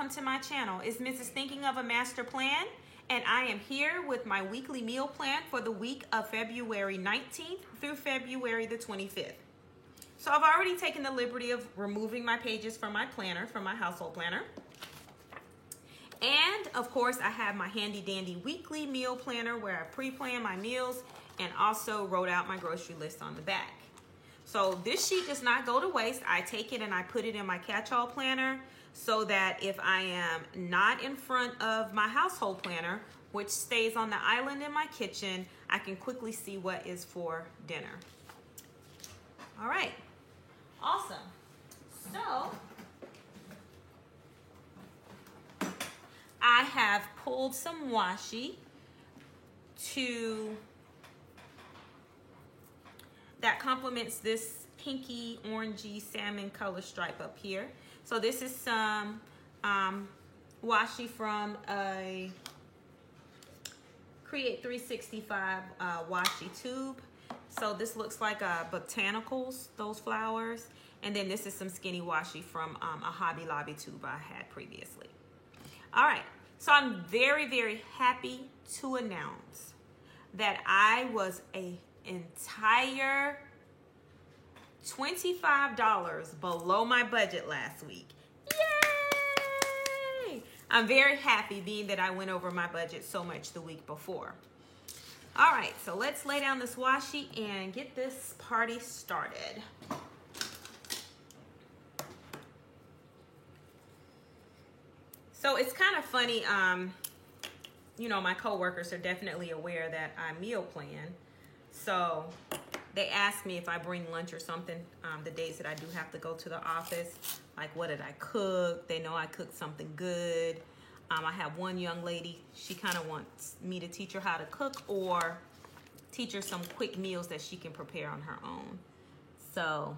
welcome to my channel. It's Mrs. Thinking of a Master Plan, and I am here with my weekly meal plan for the week of February 19th through February the 25th. So I've already taken the liberty of removing my pages from my planner, from my household planner. And of course, I have my handy dandy weekly meal planner where I pre-plan my meals and also wrote out my grocery list on the back. So this sheet does not go to waste. I take it and I put it in my catch-all planner so that if I am not in front of my household planner, which stays on the island in my kitchen, I can quickly see what is for dinner. All right, awesome. So I have pulled some washi that complements this pinky orangey salmon color stripe up here. So this is some washi from a Create 365 washi tube. So this looks like botanicals, those flowers. And then this is some skinny washi from a Hobby Lobby tube I had previously. All right, so I'm very, very happy to announce that I was an entire $25 below my budget last week. Yay! I'm very happy being that I went over my budget so much the week before. All right, so let's lay down this washi and get this party started. So it's kind of funny, you know, my coworkers are definitely aware that I meal plan. So they ask me if I bring lunch or something the days that I do have to go to the office. Like, what did I cook? They know I cooked something good. I have one young lady, she kind of wants me to teach her how to cook or teach her some quick meals that she can prepare on her own. So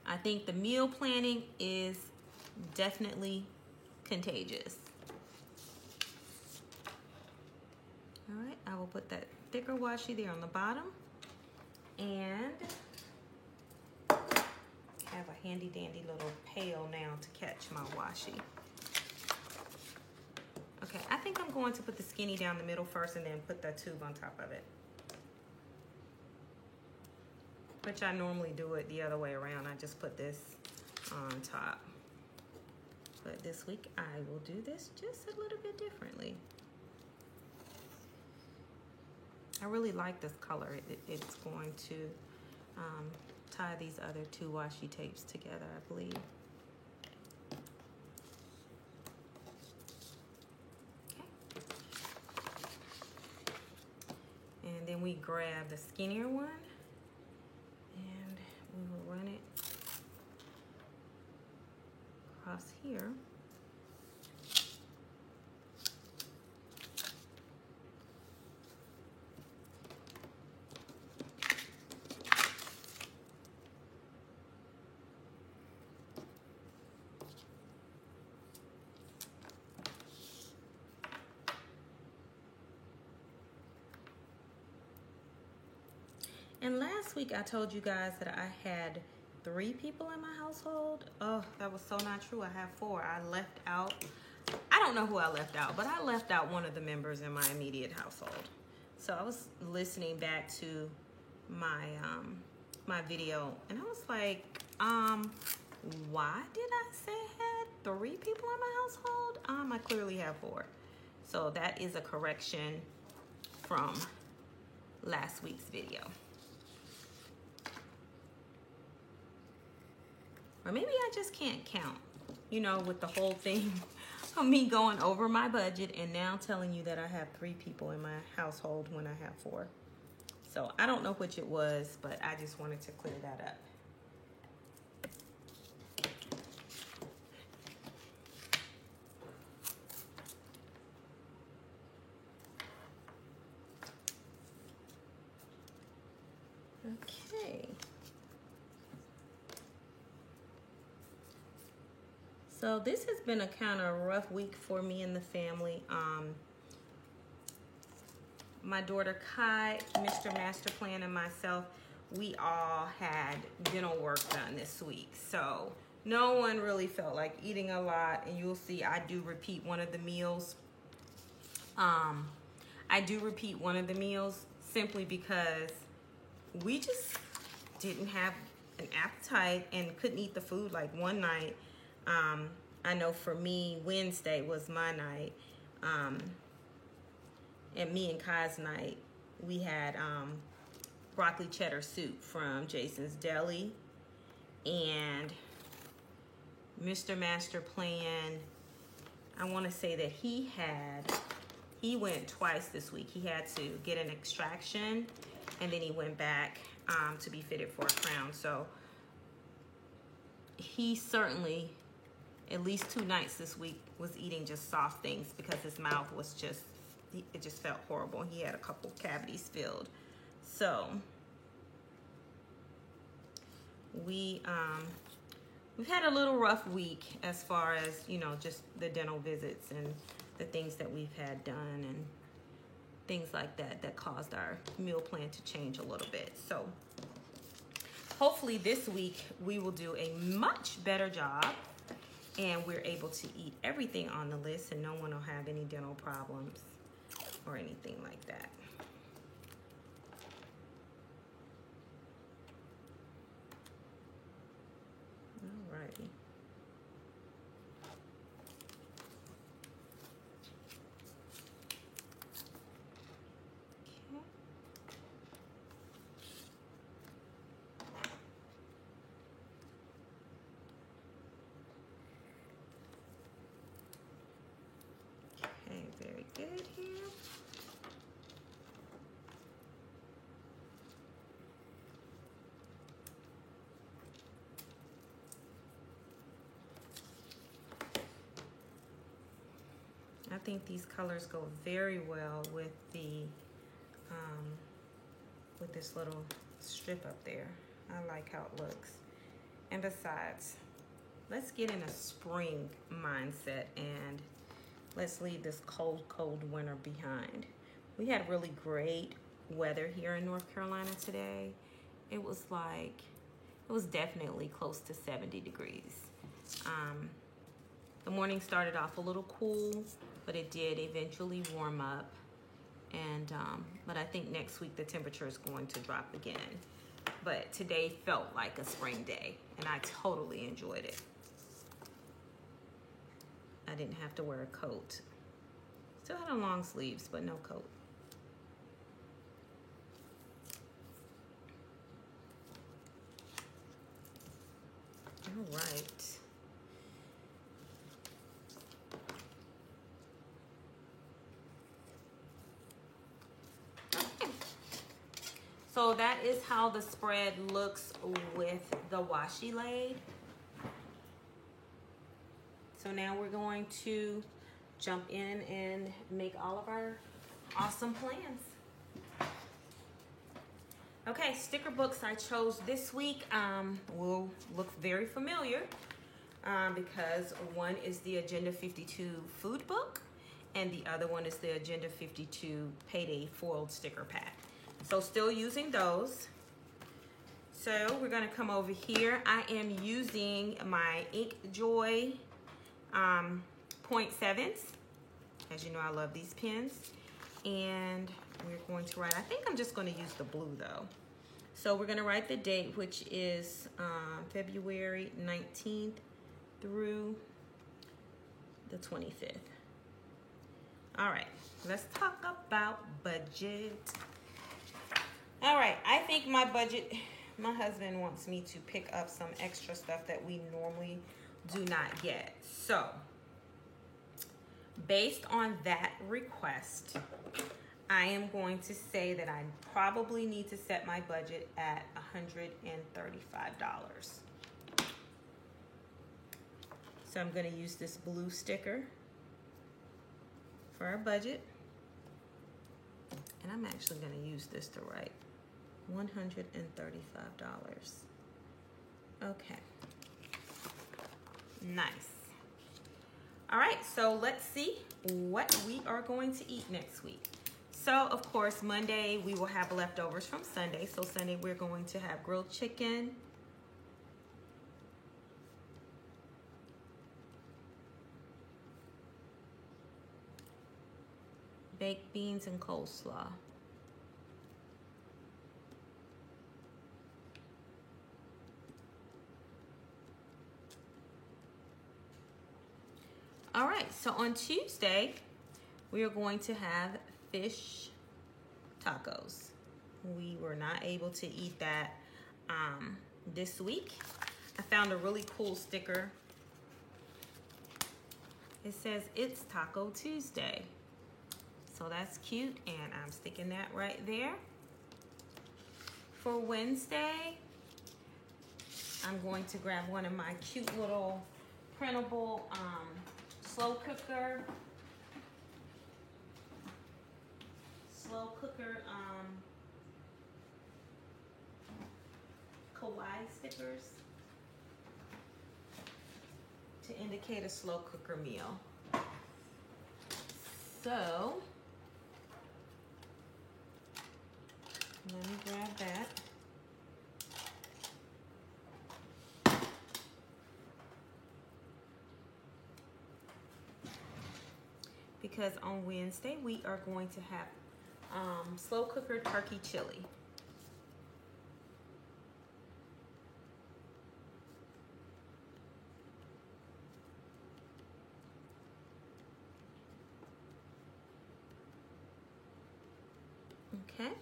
I think the meal planning is definitely contagious. All right, I will put that thicker washi there on the bottom and have a handy dandy little pail now to catch my washi. Okay, I think I'm going to put the skinny down the middle first and then put the tube on top of it. Which I normally do it the other way around. I just put this on top. But this week I will do this just a little bit differently. I really like this color. It's going to tie these other two washi tapes together, I believe. Okay. And then we grab the skinnier one and we will run it across here. And last week I told you guys that I had 3 people in my household. Oh, that was so not true. I have 4. I left out, I don't know who I left out, but I left out one of the members in my immediate household. So I was listening back to my my video and I was like, why did I say I had 3 people in my household? I clearly have 4. So that is a correction from last week's video. Or maybe I just can't count, you know, with the whole thing of me going over my budget and now telling you that I have 3 people in my household when I have 4. So I don't know which it was, but I just wanted to clear that up. Okay. So this has been a kind of rough week for me and the family. My daughter Kai, Mr. Master Plan, and myself, we all had dental work done this week. So no one really felt like eating a lot. And you'll see I do repeat one of the meals. I do repeat one of the meals simply because we just didn't have an appetite and couldn't eat the food. Like one night, I know for me, Wednesday was my night. And me and Kai's night, we had broccoli cheddar soup from Jason's Deli. And Mr. Master Plan, I want to say that he went twice this week. He had to get an extraction, and then he went back to be fitted for a crown. So he certainly, at least 2 nights this week, was eating just soft things because his mouth was just, it just felt horrible. He had a couple cavities filled. So we've had a little rough week as far as, you know, just the dental visits and the things that we've had done and things like that that caused our meal plan to change a little bit. So hopefully this week we will do a much better job and we're able to eat everything on the list and no one will have any dental problems or anything like that. Alrighty. Okay, very good here. I think these colors go very well with the with this little strip up there. I like how it looks. And besides, let's get in a spring mindset and let's leave this cold, cold winter behind. We had really great weather here in North Carolina today. It was definitely close to 70 degrees. The morning started off a little cool, but it did eventually warm up. And but I think next week the temperature is going to drop again. But today felt like a spring day, and I totally enjoyed it. I didn't have to wear a coat. Still had on long sleeves, but no coat. All right. So that is how the spread looks with the washi laid. So now we're going to jump in and make all of our awesome plans. Okay, sticker books I chose this week will look very familiar because one is the Agenda 52 food book and the other one is the Agenda 52 Payday foiled sticker pack. So still using those. So we're gonna come over here. I am using my InkJoy 0.7s. As you know, I love these pens. And we're going to write, I think I'm just gonna use the blue though. So we're gonna write the date, which is February 19th through the 25th. All right, let's talk about budget. All right, I think my budget, my husband wants me to pick up some extra stuff that we normally do not get. So, based on that request, I am going to say that I probably need to set my budget at $135. So I'm going to use this blue sticker for our budget. And I'm actually going to use this to write $135. Okay. Nice. All right, so let's see what we are going to eat next week. So, of course, Monday we will have leftovers from Sunday. So Sunday we're going to have grilled chicken, baked beans and coleslaw. All right, so on Tuesday, we are going to have fish tacos. We were not able to eat that this week. I found a really cool sticker. It says it's Taco Tuesday. So that's cute, and I'm sticking that right there. For Wednesday, I'm going to grab one of my cute little printable slow cooker kawaii stickers to indicate a slow cooker meal. So let me grab that. Because on Wednesday we are going to have slow cooker turkey chili. Okay.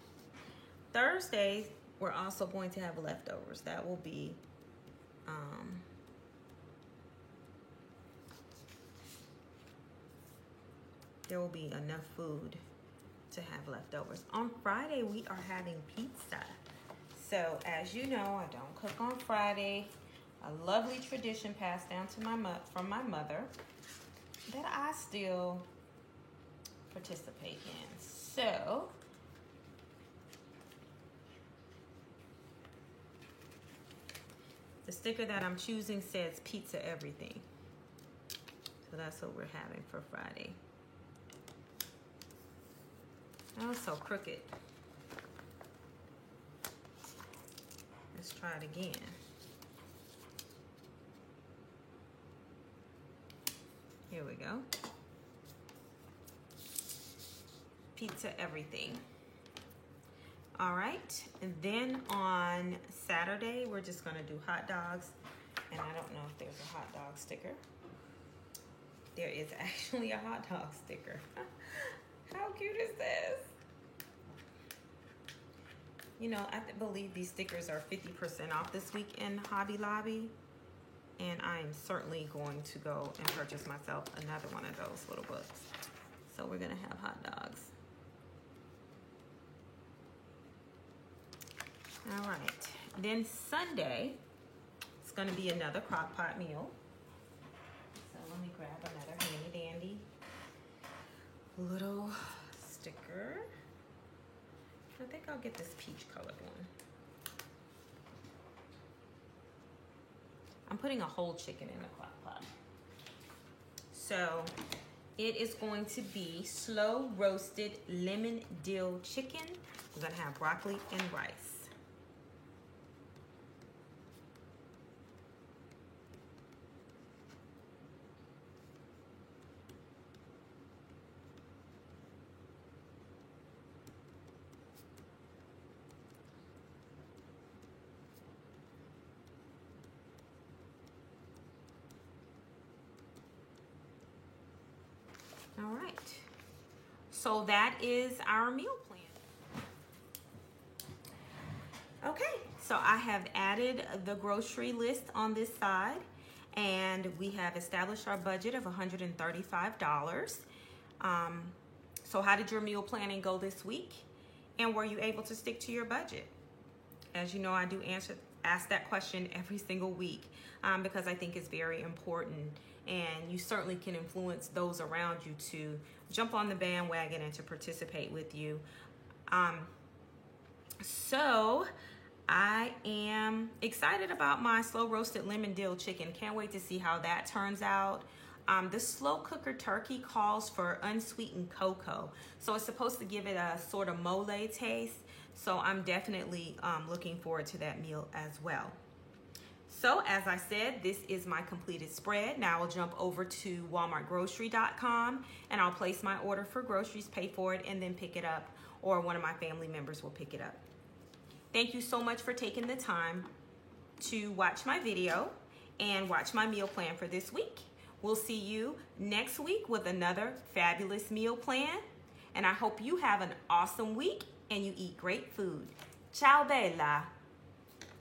Thursdays we're also going to have leftovers. That will be there will be enough food to have leftovers. On Friday, we are having pizza. So as you know, I don't cook on Friday. A lovely tradition passed down to from my mother that I still participate in. So the sticker that I'm choosing says pizza everything. So that's what we're having for Friday. That was so crooked. Let's try it again. Here we go. Pizza everything. All right, and then on Saturday, we're just gonna do hot dogs. And I don't know if there's a hot dog sticker. There is actually a hot dog sticker. How cute is this? You know, I believe these stickers are 50% off this week in Hobby Lobby. And I am certainly going to go and purchase myself another one of those little books. So we're gonna have hot dogs. All right, then Sunday, it's gonna be another crock pot meal. So let me grab another handy dandy little sticker. I think I'll get this peach colored one. I'm putting a whole chicken in the crock pot. So it is going to be slow roasted lemon dill chicken. We're gonna have broccoli and rice. All right, so that is our meal plan. Okay, so I have added the grocery list on this side, and we have established our budget of $135. So how did your meal planning go this week? And were you able to stick to your budget? As you know, I do ask that question every single week because I think it's very important, and you certainly can influence those around you to jump on the bandwagon and to participate with you. So I am excited about my slow roasted lemon dill chicken. Can't wait to see how that turns out. The slow cooker turkey calls for unsweetened cocoa, so it's supposed to give it a sort of mole taste. So I'm definitely looking forward to that meal as well. So as I said, this is my completed spread. Now I'll jump over to walmartgrocery.com and I'll place my order for groceries, pay for it, and then pick it up, or one of my family members will pick it up. Thank you so much for taking the time to watch my video and watch my meal plan for this week. We'll see you next week with another fabulous meal plan. And I hope you have an awesome week and you eat great food. Ciao, Bella.